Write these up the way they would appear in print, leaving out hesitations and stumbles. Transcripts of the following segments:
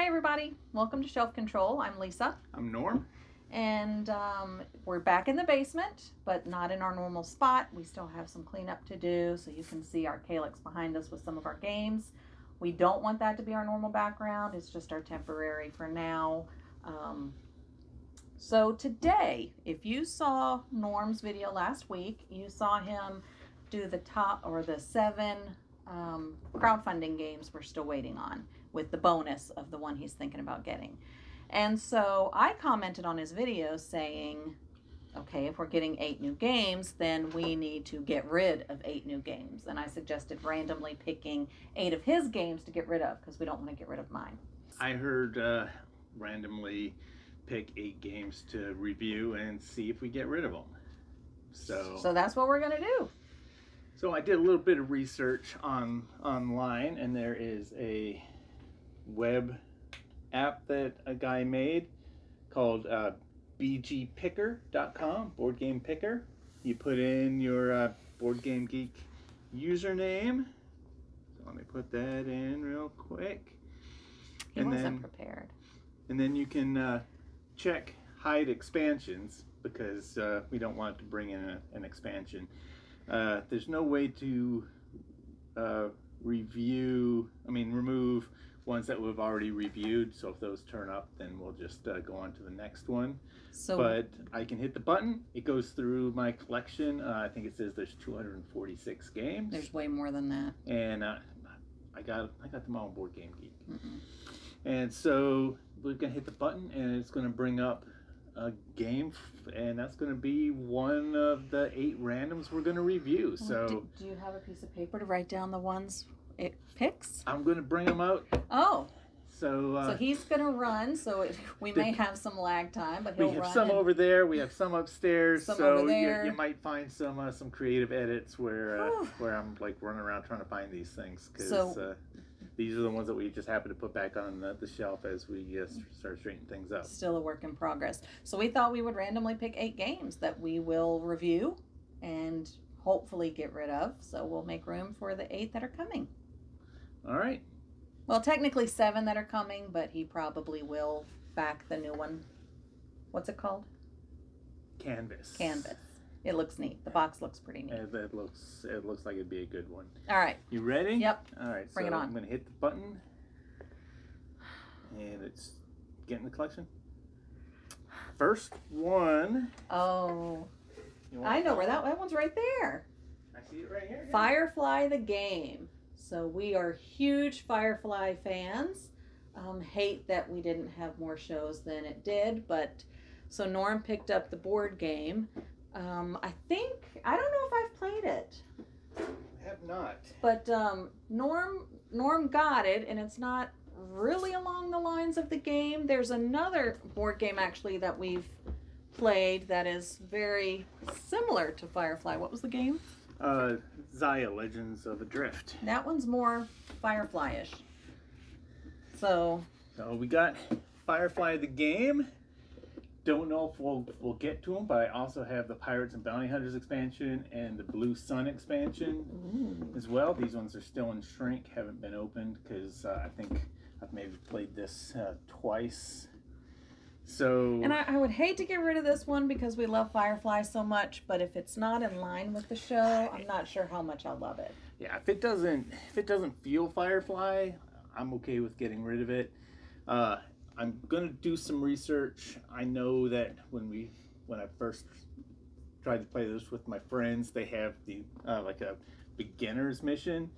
Hi everybody, welcome to Shelf Control. I'm Lisa. I'm Norm. And we're back in the basement, but not in our normal spot. We still have some cleanup to do, so you can see our calyx behind us with some of our games. We don't want that to be our normal background. It's just our temporary for now. So today, if you saw Norm's video last week, you saw him do the top or the 7 crowdfunding games we're still waiting on, with the bonus of the one he's thinking about getting. And so I commented on his video saying, okay, if we're getting 8 new games, then we need to get rid of 8 new games. And I suggested randomly picking 8 of his games to get rid of, because we don't want to get rid of mine. I heard randomly pick 8 games to review and see if we get rid of them. So that's what we're going to do. So I did a little bit of research online, and there is a web app that a guy made called bgpicker.com, Board Game Picker. You put in your Board Game Geek username. So let me put that in real quick. He wasn't prepared. And then you can check hide expansions, because we don't want to bring in an expansion. There's no way to remove ones that we've already reviewed. So if those turn up, then we'll just go on to the next one. But I can hit the button. It goes through my collection. I think it says there's 246 games. There's way more than that. And I got them all on Board Game Geek. And so we're gonna hit the button, and it's gonna bring up a game, and that's going to be one of the 8 randoms we're going to review. So do you have a piece of paper to write down the ones it picks? I'm going to bring them out. Oh, so he's going to run, so we may have some lag time, but he'll run. We have some over there, we have some upstairs, some so over there. You might find some creative edits where I'm like running around trying to find these things, because these are the ones that we just happen to put back on the shelf as we start straightening things up. Still a work in progress. So we thought we would randomly pick 8 games that we will review and hopefully get rid of. So we'll make room for the 8 that are coming. All right. Well, technically 7 that are coming, but he probably will back the new one. What's it called? Canvas. It looks neat. The box looks pretty neat. It looks like it'd be a good one. All right. You ready? Yep. All right. Bring it on. I'm going to hit the button, and it's getting the collection. First one. Oh, I know where that one's right there. I see it right here. Firefly the game. So we are huge Firefly fans. Hate that we didn't have more shows than it did, but so Norm picked up the board game. I don't know if I've played it. I have not. But Norm got it, and it's not really along the lines of the game. There's another board game actually that we've played that is very similar to Firefly. What was the game? Zaya, Legends of Adrift. That one's more Firefly-ish. So we got Firefly the game. Don't know if we'll get to them, but I also have the Pirates and Bounty Hunters expansion and the Blue Sun expansion as well. These ones are still in shrink, haven't been opened, because I think I've maybe played this twice. And I would hate to get rid of this one because we love Firefly so much, but if it's not in line with the show, I'm not sure how much I'll love it. Yeah, if it doesn't feel Firefly, I'm okay with getting rid of it. I'm gonna do some research. I know that when I first tried to play this with my friends, they have the like a beginner's mission,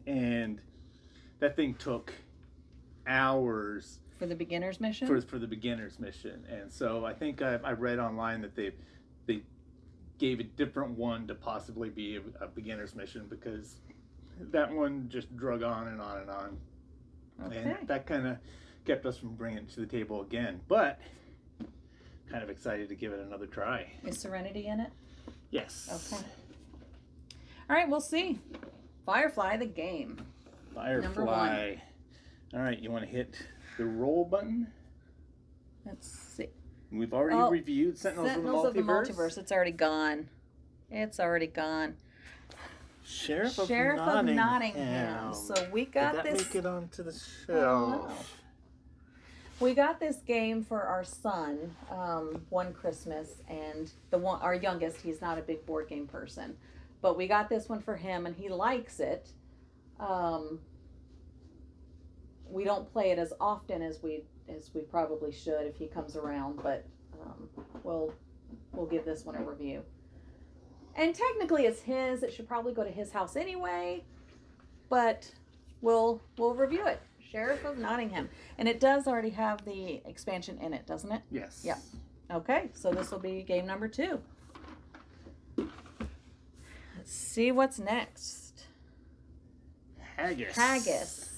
and that thing took hours for the beginner's mission. For the beginner's mission, and so I think I read online that they gave a different one to possibly be a beginner's mission, because that one just drug on and on and on, and that kind of kept us from bringing it to the table again. But kind of excited to give it another try. Is Serenity in it? Yes. Okay. All right, we'll see. Firefly the game. Firefly. Number 1. All right, you want to hit the roll button? Let's see. We've already reviewed Sentinels of the Multiverse. It's already gone. Sheriff of Nottingham. So we got Did that this. make it onto the shelf? We got this game for our son one Christmas, and our youngest, he's not a big board game person, but we got this one for him, and he likes it. We don't play it as often as we probably should if he comes around, but we'll give this one a review. And technically, it's his. It should probably go to his house anyway, but we'll review it. Sheriff of Nottingham. And it does already have the expansion in it, doesn't it? Yes. Yep. Okay, so this will be game number 2. Let's see what's next. Haggus. Haggus.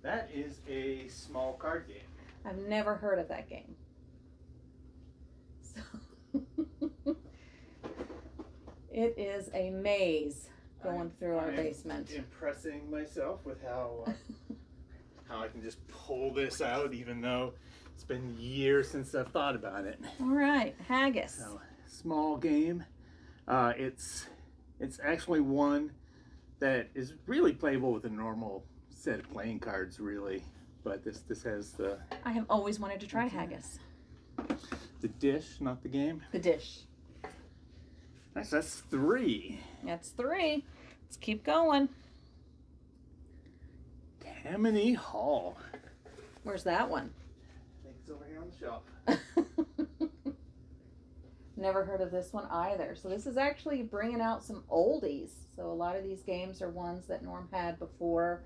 That is a small card game. I've never heard of that game. So it is a maze going through our basement. Impressing myself with how I can just pull this out, even though it's been years since I've thought about it. All right, Haggus. So, small game. It's actually one that is really playable with a normal set of playing cards, really. But this has the... I have always wanted to try Haggus. The dish, not the game. The dish. Nice, that's 3. That's 3. Let's keep going. Tammany Hall. Where's that one? I think it's over here on the shelf. Never heard of this one either. So this is actually bringing out some oldies. So a lot of these games are ones that Norm had before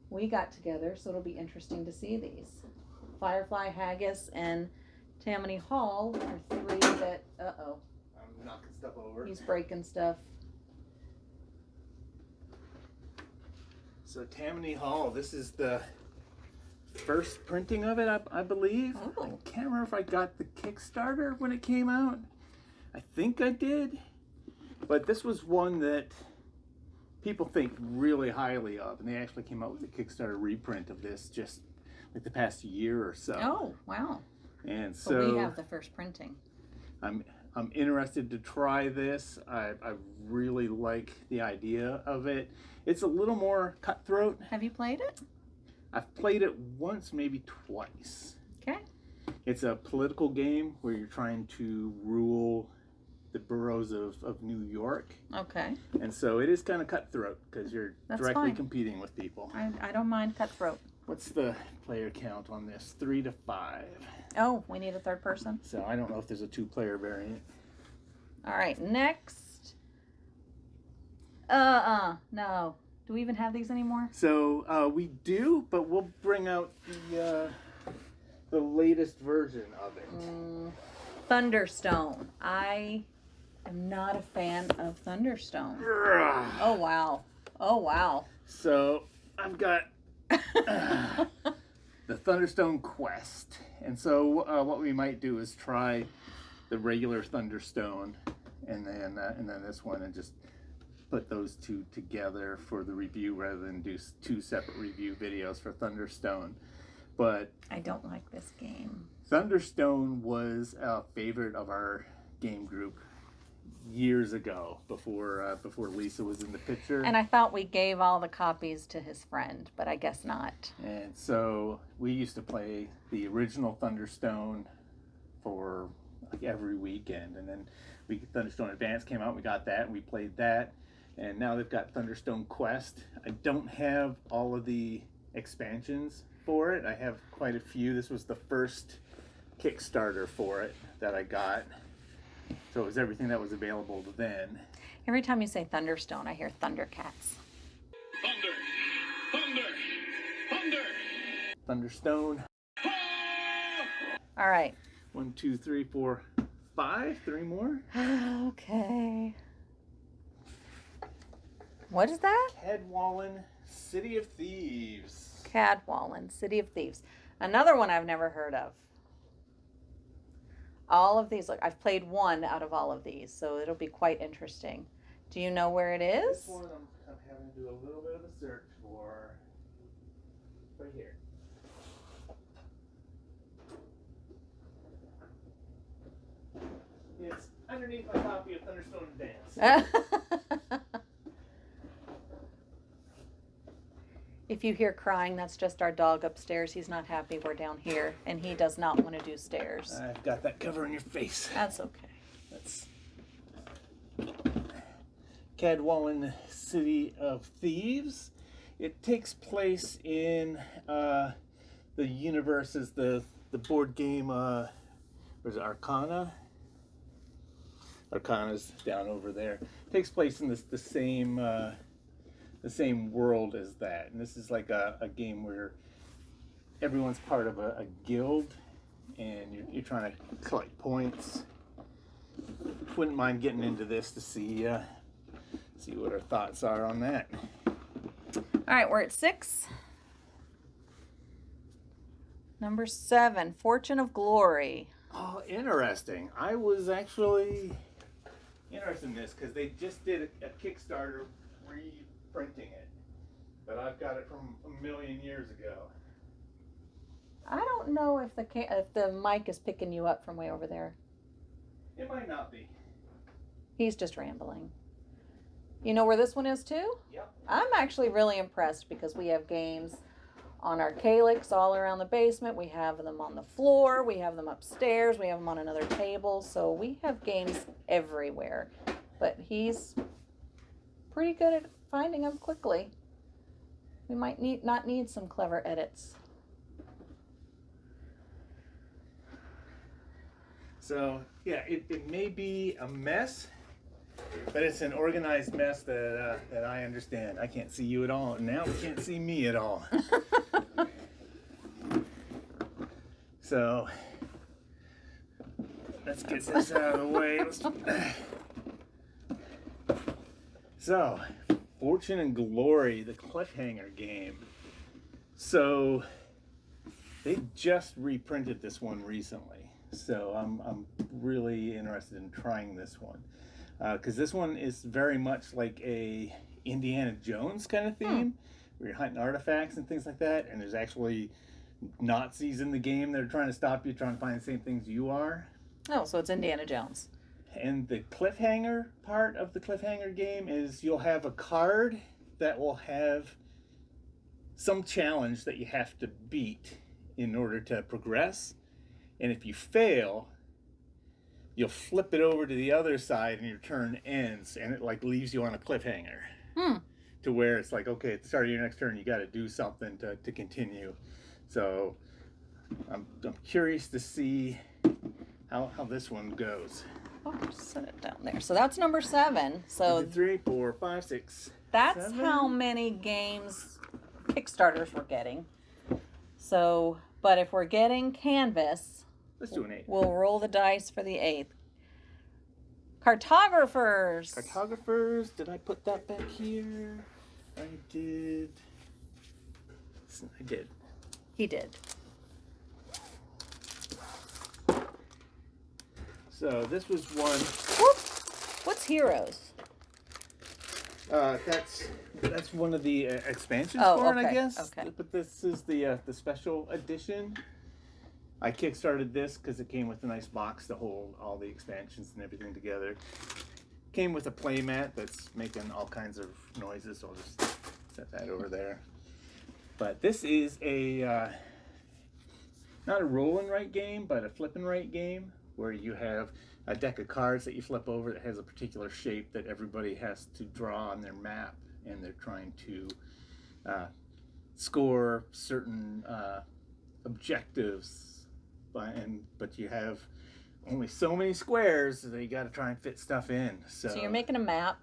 we got together. So it'll be interesting to see these. Firefly, Haggus, and Tammany Hall are 3 that... Uh-oh. I'm knocking stuff over. He's breaking stuff. So Tammany Hall, this is the first printing of it, I believe. Oh. I can't remember if I got the Kickstarter when it came out. I think I did. But this was one that people think really highly of, and they actually came out with a Kickstarter reprint of this just like the past year or so. Oh, wow. And So so we have the first printing. I'm interested to try this. I really like the idea of it. It's a little more cutthroat. Have you played it? I've played it once, maybe twice. Okay. It's a political game where you're trying to rule the boroughs of New York. Okay. And so it is kind of cutthroat because you're That's directly fine. competing with people. I don't mind cutthroat. What's the player count on this? 3 to 5. Oh, we need a third person? So I don't know if there's a 2-player variant. All right, next. No. Do we even have these anymore? So we do, but we'll bring out the latest version of it. Thunderstone. I am not a fan of Thunderstone. Oh, wow. Oh, wow. So I've got the Thunderstone Quest. And so what we might do is try the regular Thunderstone and then this one, and just put those two together for the review rather than do 2 separate review videos for Thunderstone. But I don't like this game. Thunderstone was a favorite of our game group years ago, before Lisa was in the picture. And I thought we gave all the copies to his friend, but I guess not. And so we used to play the original Thunderstone for like every weekend, and then Thunderstone Advance came out, we got that, and we played that. And now they've got Thunderstone Quest. I don't have all of the expansions for it. I have quite a few. This was the first Kickstarter for it that I got. So it was everything that was available then. Every time you say Thunderstone, I hear Thundercats. Thunder! Thunder! Thunder! Thunderstone. All right. 1, 2, 3, 4, 5. 3 more. Okay. What is that? Cadwallon, City of Thieves. Cadwallon, City of Thieves. Another one I've never heard of. All of these, look, I've played one out of all of these, so it'll be quite interesting. Do you know where it is? This one I'm having to do a little bit of a search for. Right here. It's underneath my copy of Thunderstone Advance. If If you hear crying, that's just our dog upstairs. He's not happy we're down here, and he does not want to do stairs. I've got that covering your face. That's okay. That's Cadwallon City of Thieves. It takes place in the universe as the board game, where's it, Arcana? Arcana's down over there. It takes place in the same world as that. And this is like a game where everyone's part of a guild, and you're trying to collect points. Wouldn't mind getting into this to see what our thoughts are on that. All right, we're at 6. Number 7, Fortune of Glory. Oh, interesting. I was actually interested in this because they just did a Kickstarter reprinting it, but I've got it from a million years ago. I don't know if the mic is picking you up from way over there. It might not be. He's just rambling. You know where this one is too? Yep. I'm actually really impressed because we have games on our calyx all around the basement. We have them on the floor. We have them upstairs. We have them on another table. So we have games everywhere. But he's pretty good at finding them quickly. We might not need some clever edits. So, yeah, it may be a mess, but it's an organized mess that I understand. I can't see you at all, and now we can't see me at all. So, let's get this out of the way. So, Fortune and Glory, the cliffhanger game. So, they just reprinted this one recently. So I'm really interested in trying this one because this one is very much like a Indiana Jones kind of theme where you're hunting artifacts and things like that, and there's actually Nazis in the game that are trying to stop you, trying to find the same things you are. Oh, so it's Indiana Jones. And the cliffhanger part of the cliffhanger game is you'll have a card that will have some challenge that you have to beat in order to progress. And if you fail, you'll flip it over to the other side and your turn ends, and it like leaves you on a cliffhanger. To where it's like, okay, at the start of your next turn, you got to do something to continue. So I'm curious to see how this one goes. Oh, just set it down there. So that's number 7. So 3, 4, 5, 6. that's 7. how many games Kickstarters we're getting. So, but if we're getting Canvas, Let's do an 8. we'll roll the dice for the 8th. Cartographers. Cartographers. Did I put that back here? I did. I did. He did. So this was one. Whoop. What's Heroes? That's one of the expansions Oh, for it, I okay, guess. okay. But this is the special edition. I kickstarted this because it came with a nice box to hold all the expansions and everything together. Came with a play mat that's making all kinds of noises, so I'll just set that over there. But this is a not a roll and write game, but a flip and write game where you have a deck of cards that you flip over that has a particular shape that everybody has to draw on their map, and they're trying to score certain objectives. But you have only so many squares that you got to try and fit stuff in. So you're making a map,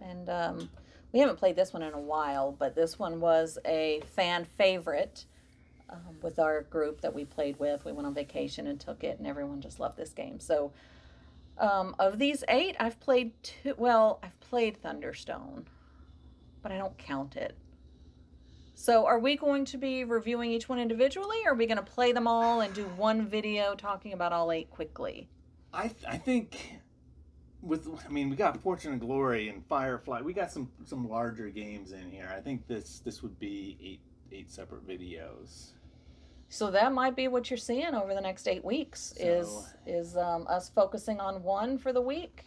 and we haven't played this one in a while, but this one was a fan favorite with our group that we played with. We went on vacation and took it, and everyone just loved this game. So of these 8, I've played 2. Well, I've played Thunderstone, but I don't count it. So are we going to be reviewing each one individually, or are we going to play them all and do one video talking about all 8 quickly? I think we got Fortune and Glory and Firefly. We got some larger games in here. I think this would be 8 separate videos. So that might be what you're seeing over the next 8 weeks is us focusing on one for the week.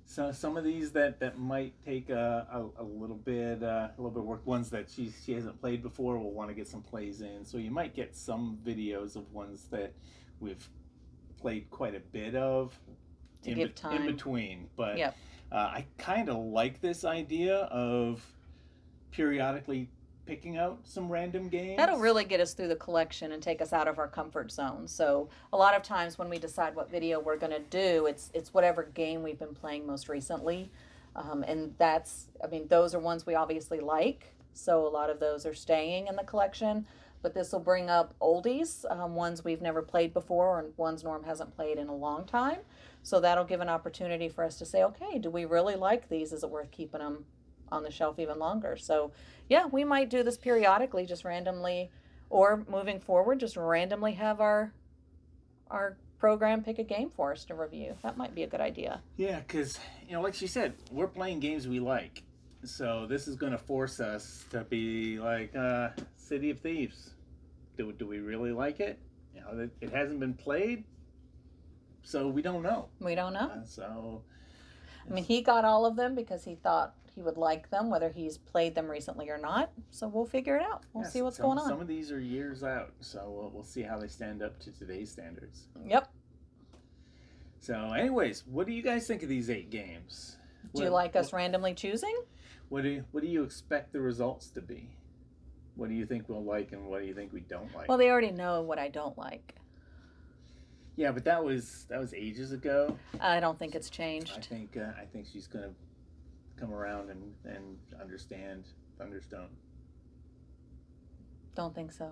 So some of these that might take a little bit of work. Ones that she hasn't played before will want to get some plays in. So you might get some videos of ones that we've played quite a bit of To give time. in between. But Yep. I kind of like this idea of periodically picking out some random games. That'll really get us through the collection and take us out of our comfort zone. So a lot of times when we decide what video we're going to do, it's whatever game we've been playing most recently, and those are ones we obviously like. So a lot of those are staying in the collection. But this will bring up oldies, ones we've never played before, and ones Norm hasn't played in a long time. So that'll give an opportunity for us to say, okay, do we really like these? Is it worth keeping them on the shelf even longer? So yeah, we might do this periodically, just randomly, or moving forward, just randomly have our program pick a game for us to review. That might be a good idea. Yeah, because like she said, we're playing games we like. So this is going to force us to be like City of Thieves. Do we really like it? It hasn't been played, so we don't know. We don't know. So I mean, he got all of them because he thought he would like them, whether he's played them recently or not. So we'll figure it out. We'll see what's going on. Some of these are years out, so we'll see how they stand up to today's standards. Yep. So anyways, what do you guys think of these 8 games? Do you like us randomly choosing? What do you expect the results to be? What do you think we'll like and what do you think we don't like? Well, they already know what I don't like. Yeah, but that was ages ago. I don't think it's changed. I think she's gonna come around and understand Thunderstone. Don't think so.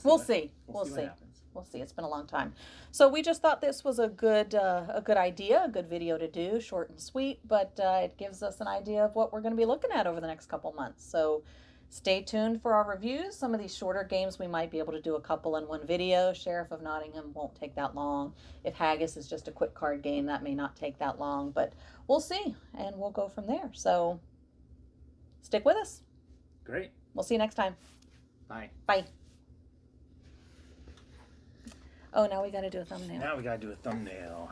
We'll see. We'll see. We'll see. It's been a long time. So we just thought this was a good idea, a good video to do, short and sweet, but it gives us an idea of what we're going to be looking at over the next couple months. So stay tuned for our reviews. Some of these shorter games we might be able to do a couple in one video. Sheriff of Nottingham won't take that long. If Haggus is just a quick card game, that may not take that long, but we'll see, and we'll go from there. So stick with us. Great. We'll see you next time. Bye. Bye. Oh, now we got to do a thumbnail. Now we gotta do a thumbnail.